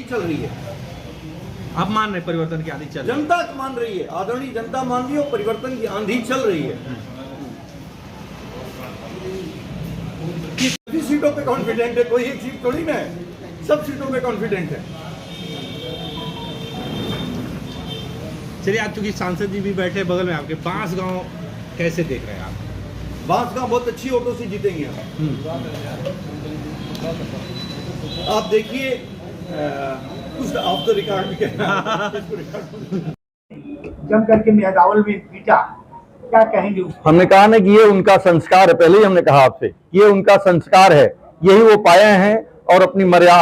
चल रही है। आप मान रहे परिवर्तन की आंधी चल रही है? जनता मान रही है, आदरणीय जनता मान रही है और परिवर्तन की आंधी चल रही है। सभी सीटों पे कॉन्फिडेंट है, कोई एक सीट थोड़ी ना है, सब सीटों पे कॉन्फिडेंट है। चलिए, आप चूंकि सांसद जी भी बैठे बगल में आपके, बांसगांव कैसे देख रहे हैं आप? बांसगांव बहुत अच्छी वोटों से जीतेंगे आप देखिए, कुछ ऑफ द रिकॉर्ड भी कहना जम करके मेदावल में पीटा, क्या कहेंगे? हमने कहा ना कि ये उनका संस्कार है, पहले ही हमने कहा आपसे, ये उनका संस्कार है, यही वो पाए हैं और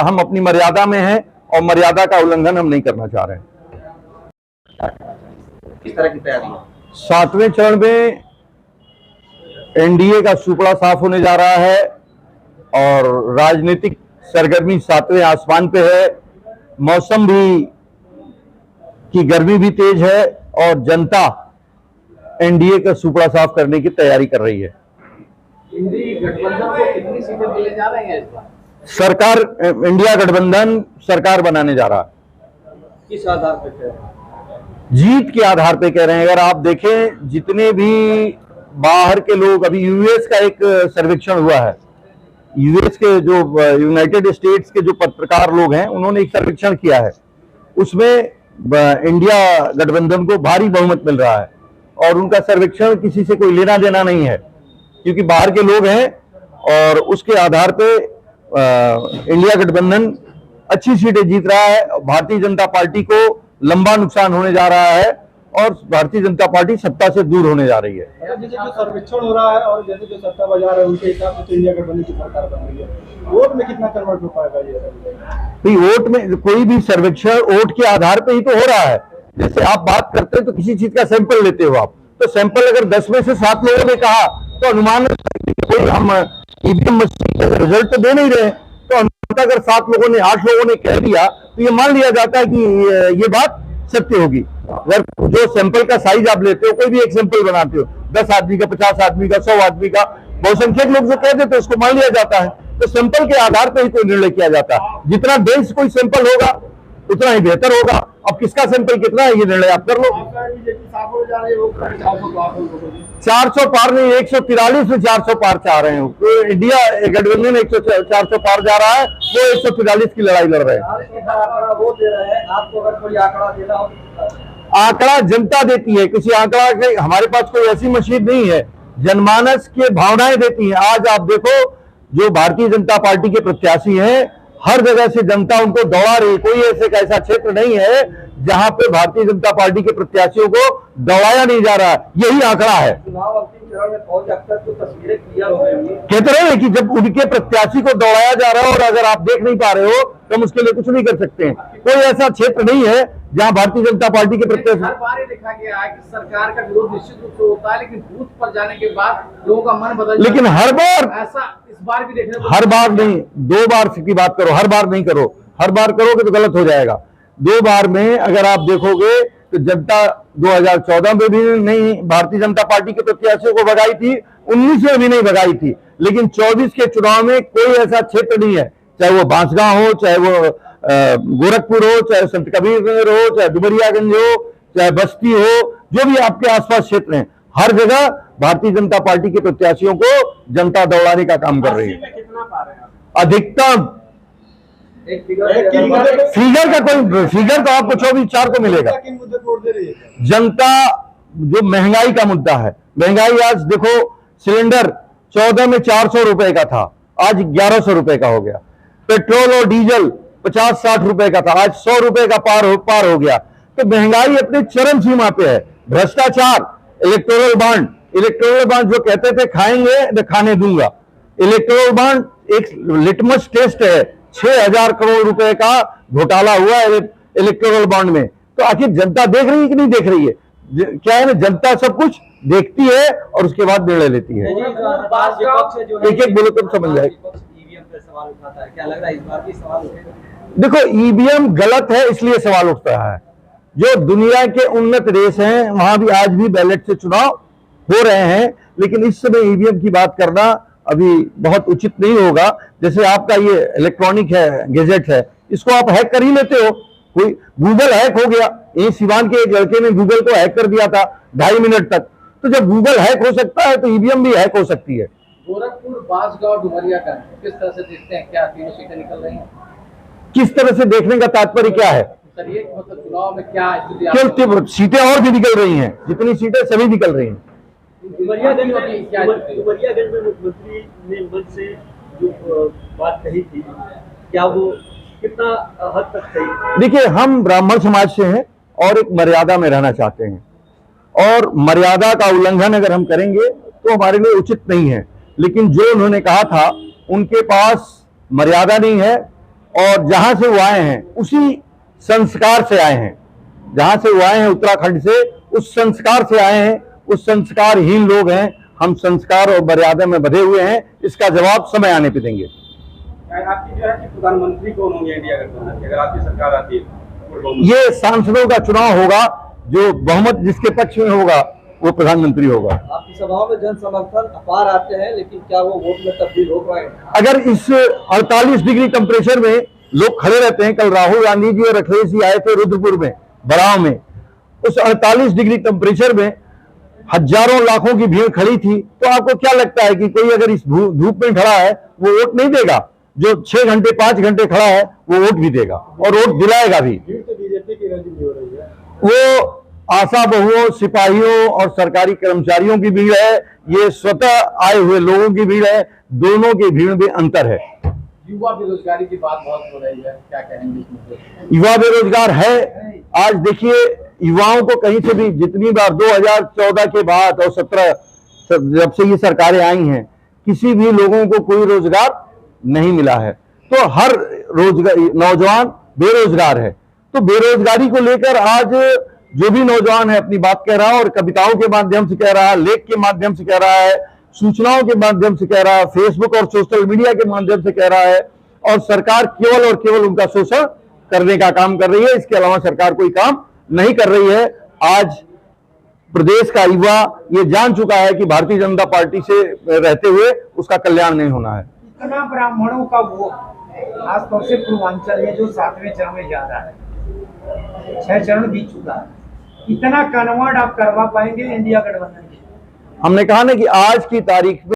हम अपनी मर्यादा में हैं और मर्यादा का उल्लंघन हम नहीं करना चाह रहे हैं। किस तरह की तैयारी है? 7वें चरण में एनडीए का सुपड़ा साफ होने जा रहा है और राजनीतिक सरगर्मी 7वें आसमान पे है। मौसम भी की गर्मी भी तेज है और जनता एनडीए का सुपड़ा साफ करने की तैयारी कर रही है। इंडी गठबंधन को कितनी सीटें मिलने जा रही हैं इस बार? सरकार, इंडिया गठबंधन सरकार बनाने जा रहा है। किस आधार पर कह रहे हैं? जीत के आधार पे कह रहे हैं। अगर आप देखें, जितने भी बाहर के लोग, अभी यूएस का एक सर्वेक्षण हुआ है, यूएस के जो यूनाइटेड स्टेट्स के जो पत्रकार लोग हैं, उन्होंने एक सर्वेक्षण किया है, उसमें इंडिया गठबंधन को भारी बहुमत मिल रहा है और उनका सर्वेक्षण किसी से कोई लेना देना नहीं है, क्योंकि बाहर के लोग हैं और उसके आधार पे इंडिया गठबंधन अच्छी सीटें जीत रहा है। भारतीय जनता पार्टी को लंबा नुकसान होने जा रहा है और भारतीय जनता पार्टी सत्ता से दूर होने जा रही है। जैसे जो सर्वेक्षण हो रहा है और जैसे जो सत्ता बाजार है, उनके हिसाब से तो इंडिया गठबंधन की सरकार बन रही है। वोट में कितना कन्वर्ट हो पाएगा ये? भाई, वोट में कोई भी सर्वेक्षण वोट के आधार पे ही तो हो रहा है। जैसे आप बात करते हैं तो किसी चीज का सैंपल लेते हो आप, तो सैंपल अगर 10 में से 7 लोगों ने कहा तो अनुमान कोई हम ईवीएम मशीन का रिजल्ट तो दे नहीं रहे, तो अनुमान अगर 7 लोगों ने 8 लोगों ने कह दिया तो ये मान लिया जाता है कि ये बात सत्य होगी। अगर जो सैंपल का साइज आप लेते हो, कोई भी एक सैंपल बनाते हो, 10 आदमी का, 50 आदमी का, 100 आदमी का, बहुसंख्यक लोग जो कह देते उसको मान लिया जाता है। तो सैंपल के आधार पर ही कोई निर्णय किया जाता है। जितना डेंस कोई सैंपल होगा उतना ही बेहतर होगा। अब किसका सैंपल कितना है ये निर्णय आप कर लो। 400 पार नहीं, 143 में 400 पार चाह रहे हो। तो इंडिया गठबंधन 400 पार जा रहा है, वो 143 की लड़ाई लड़ रहे हैं। वो दे रहे हैं, आपको अगर कोई आंकड़ा देना हो? आंकड़ा जनता देती है, किसी आंकड़ा के हमारे पास कोई ऐसी मशीन नहीं है, जनमानस के भावनाएं देती हैं। आज आप देखो, जो भारतीय जनता पार्टी के प्रत्याशी हैं, हर जगह से जनता उनको दौड़ा रही है। कोई ऐसा क्षेत्र नहीं है जहां पे भारतीय जनता पार्टी के प्रत्याशियों को दौड़ाया नहीं जा रहा। यही आंकड़ा है। चुनाव अंतिम चरण में पहुंच जाकर तो तस्वीरें क्लियर हो गई। कहते रहे कि जब उनके प्रत्याशी को दौड़ाया जा रहा है और अगर आप देख नहीं पा रहे हो तो हम उसके लिए कुछ नहीं कर सकते हैं। कोई ऐसा क्षेत्र नहीं है जहां भारतीय जनता पार्टी के प्रत्याशी। हर बार ये देखा गया है कि सरकार का विरोध निश्चित रूप से होता है, लेकिन बूथ पर जाने के बाद लोगों का मन बदल जाता है। लेकिन हर बार ऐसा इस बार भी देखने को, हर बार नहीं, 2 बार की बात करो, हर बार नहीं करो। हर बार करोगे तो गलत हो जाएगा। 2 बार में अगर आप देखोगे तो जनता 2014 में भी नहीं भारतीय जनता पार्टी के प्रत्याशियों को भगाई थी, 19 में भी नहीं भगाई थी, लेकिन 24 के चुनाव में कोई ऐसा क्षेत्र नहीं है, चाहे वो बांसगांव हो, चाहे वो गोरखपुर हो, चाहे संत कबीर नगर हो, चाहे डुमरियागंज हो, चाहे बस्ती हो, जो भी आपके आसपास क्षेत्र हैं, हर जगह भारतीय जनता पार्टी के प्रत्याशियों को जनता दौड़ाने का काम कर रही है। अधिकतम फिगर का कोई फिगर तो आपको 24/4 को मिलेगा। जनता, जो महंगाई का मुद्दा है, महंगाई आज देखो, सिलेंडर 14 में 400 रुपए का था, आज 1100 रुपए का हो गया। पेट्रोल और डीजल 50-60 रुपए का था, आज 100 रुपए का पार हो गया। तो महंगाई अपने चरम सीमा पे है। भ्रष्टाचार, इलेक्टोरल बॉन्ड जो कहते थे खाएंगे तो खाने दूंगा, इलेक्टोरल बॉन्ड एक लिटमस टेस्ट है। 6000 करोड़ रुपए का घोटाला हुआ है इलेक्टोरल बॉन्ड में। तो आखिर जनता देख रही है कि नहीं देख रही है? क्या है ना, जनता सब कुछ देखती है और उसके बाद निर्णय लेती है। एक एक बोलो तुम समझ जाए। सवाल उठाता है, क्या लग रहा है इस बार भी सवाल उठेगा? देखो, ईवीएम गलत है इसलिए सवाल उठता है। जो दुनिया के उन्नत देश हैं वहां भी आज भी बैलेट से चुनाव हो रहे हैं, लेकिन इस समय ईवीएम की बात करना अभी बहुत उचित नहीं होगा। जैसे आपका ये इलेक्ट्रॉनिक है, गैजेट है, इसको आप हैक कर ही लेते हो। कोई गूगल हैक हो गया, ये सिवान के एक लड़के ने गूगल को हैक कर दिया था 2.5 मिनट तक। तो जब गूगल हैक हो सकता है तो ईवीएम भी हैक हो सकती है। गोरखपुर, बांसगांव, डुमरियागंज किस तरह से देखते हैं? क्या तीनों सीटें निकल रही हैं? किस तरह से देखने का तात्पर्य क्या है? सर ये मतलब चुनाव में क्या स्थिति क्यों सीटें और भी निकल रही हैं, जितनी सीटें सभी निकल रही हैं। डुमरियागंज में मुख्यमंत्री ने मंच से जो बात कही थी, क्या वो कितना हद तक सही? देखिए, हम ब्राह्मण समाज से हैं और एक मर्यादा में रहना चाहते हैं, और मर्यादा का उल्लंघन अगर हम करेंगे तो हमारे लिए उचित नहीं है। लेकिन जो उन्होंने कहा था, उनके पास मर्यादा नहीं है, और जहां से वो आए हैं उसी संस्कार से आए हैं। जहां से वो आए हैं उत्तराखंड से, उस संस्कार से आए हैं, उस संस्कारहीन लोग हैं। हम संस्कार और मर्यादा में बंधे हुए हैं, इसका जवाब समय आने पे देंगे। आपकी जो है कि प्रधानमंत्री कौन होंगे इंडिया गठबंधन की अगर आपकी सरकार आती है? ये सांसदों का चुनाव होगा, जो बहुमत जिसके पक्ष में होगा वो प्रधानमंत्री होगा। आपकी सभाओं में जन समर्थन अपार आते हैं, लेकिन क्या वो वोट में तब्दील हो पाएंगे? अगर इस 48 डिग्री टेम्परेचर में लोग खड़े रहते हैं, कल राहुल गांधी जी और अखिलेश जी आए थे रुद्रपुर में, बड़ाव में, उस 48 डिग्री टेम्परेचर में हजारों लाखों की भीड़ खड़ी थी, तो आपको क्या लगता है कि कोई अगर इस धूप में खड़ा है वो वोट नहीं देगा? जो 6 घंटे 5 घंटे खड़ा है वो वोट भी देगा और वोट दिलाएगा भी। भीड़ तो बीजेपी की राजनीति हो रही है। वो आशा बहुओं, सिपाहियों और सरकारी कर्मचारियों की भीड़ है, ये स्वतः आए हुए लोगों की भीड़ है। दोनों की भीड़ में अंतर है। युवा बेरोजगारी की बात बहुत हो रही है, क्या कहेंगे इस मुद्दे पे? युवा बेरोजगार है। आज देखिए, युवाओं को कहीं से भी, जितनी बार 2014 के बाद और 17 जब से ये सरकारें आई हैं, किसी भी लोगों को कोई रोजगार नहीं मिला है। तो हर रोजगार नौजवान बेरोजगार है। तो बेरोजगारी को लेकर आज जो भी नौजवान है अपनी बात कह रहा है, और कविताओं के माध्यम से कह रहा है, लेख के माध्यम से कह रहा है, सूचनाओं के माध्यम से कह रहा है, फेसबुक और सोशल मीडिया के माध्यम से कह रहा है, और सरकार केवल और केवल उनका शोषण करने का काम कर रही है। इसके अलावा सरकार कोई काम नहीं कर रही है। आज प्रदेश का युवा ये जान चुका है कि भारतीय जनता पार्टी से रहते हुए उसका कल्याण नहीं होना है। इतना ब्राह्मणों का वोट खासतौर से पूर्वांचल में जो 7वें चरण में जा रहा है, 6 चरण बीत चुका है, इतना कन्वर्ट आप करवा पाएंगे इंडिया गठबंधन के? हमने कहा ना कि आज की तारीख में